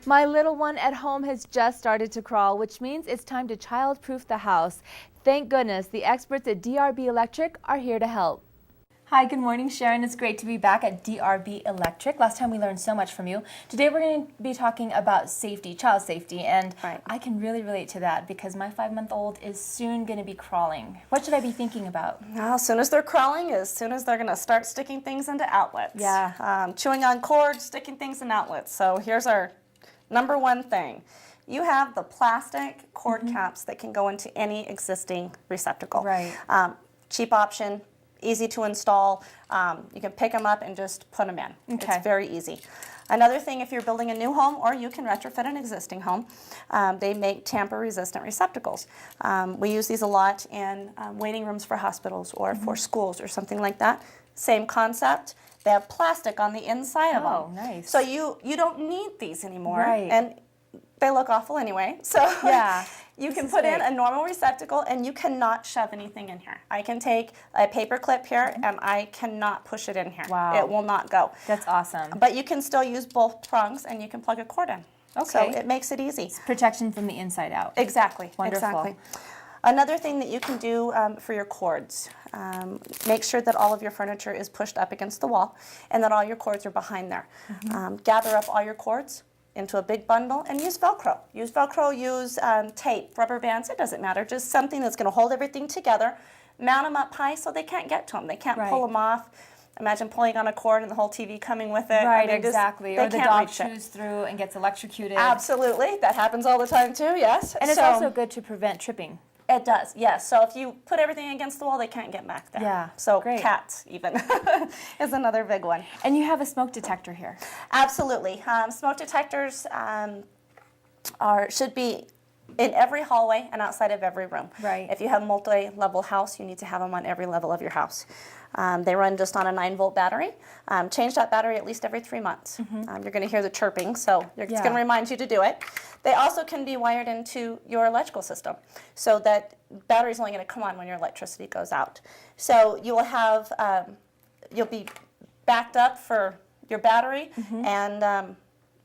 My little one at home has just started to crawl, which means it's time to child-proof the house. Thank goodness the experts at DRB Electric are here to help. Hi, good morning, Sharon. It's great to be back at DRB Electric. Last time we learned so much from you. Today we're going to be talking about safety, child safety, and I can really relate to that because my 5-month-old is soon going to be crawling. What should I be thinking about? Well, as soon as they're crawling, as soon as they're going to start sticking things into outlets. Yeah. Chewing on cords, sticking things in outlets. So here's our number one thing. You have the plastic cord caps that can go into any existing receptacle. Right. Cheap option. Easy to install. You can pick them up and just put them in. Okay. It's very easy. Another thing, if you're building a new home or you can retrofit an existing home, they make tamper-resistant receptacles. We use these a lot in waiting rooms for hospitals or for schools or something like that. Same concept. They have plastic on the inside of them. Oh, nice. So you don't need these anymore. Right. And they look awful anyway. So yeah. You can put in a normal receptacle and you cannot shove anything in here. I can take a paper clip here and I cannot push it in here. Wow. It will not go. That's awesome. But you can still use both prongs and you can plug a cord in. Okay. So it makes it easy. It's protection from the inside out. Exactly. Wonderful. Exactly. Another thing that you can do for your cords, make sure that all of your furniture is pushed up against the wall and that all your cords are behind there. Gather up all your cords into a big bundle and use Velcro. Use Velcro, use tape, rubber bands, it doesn't matter. Just something that's going to hold everything together. Mount them up high so they can't get to them. They can't pull them off. Imagine pulling on a cord and the whole TV coming with it. Right, I mean, exactly. Or the dog chews through and gets electrocuted. Absolutely. That happens all the time too, yes. And it's also good to prevent tripping. It does, yes. So if you put everything against the wall, they can't get back there. Yeah, so great. Cats even is another big one. And you have a smoke detector here. Absolutely. Smoke detectors should be in every hallway and outside of every room. Right. If you have a multi-level house, you need to have them on every level of your house. They run just on a 9-volt battery. Change that battery at least every 3 months. You're going to hear the chirping, so it's going to remind you to do it. They also can be wired into your electrical system, so that battery's only going to come on when your electricity goes out. So you will have, you'll be backed up for your battery, and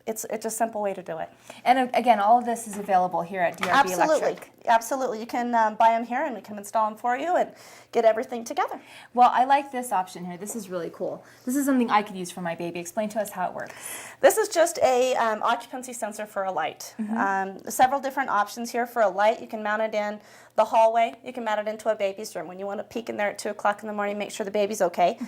it's a simple way to do it. And again, all of this is available here at DRB Electric. Absolutely. You can buy them here and we can install them for you and get everything together. Well, I like this option here. This is really cool. This is something I could use for my baby. Explain to us how it works. This is just a occupancy sensor for a light. Several different options here for a light. You can mount it in the hallway. You can mount it into a baby's room. When you want to peek in there at 2 o'clock in the morning, make sure the baby's okay.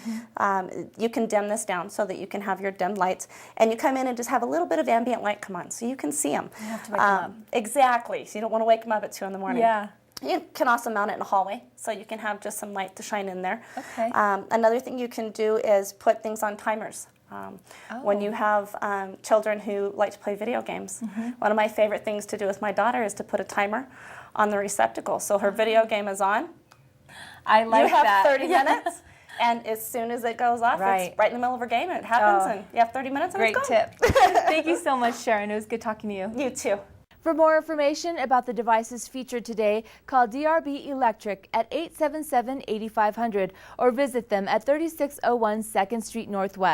You can dim this down so that you can have your dimmed lights. And you come in and just have a little bit of ambient light come on so you can see them. You have to wake them up. Exactly. So you don't want to wake them up at 2 in the morning. Yeah. You can also mount it in a hallway, so you can have just some light to shine in there. Okay. Another thing you can do is put things on timers. When you have children who like to play video games, one of my favorite things to do with my daughter is to put a timer on the receptacle. So her video game is on. I like that. You have 30 minutes, and as soon as it goes off, it's right in the middle of her game, and it happens, and you have 30 minutes, and great it's gone. tip. Thank you so much, Sharon. It was good talking to you. You too. For more information about the devices featured today, call DRB Electric at 877-8500 or visit them at 3601 2nd Street Northwest.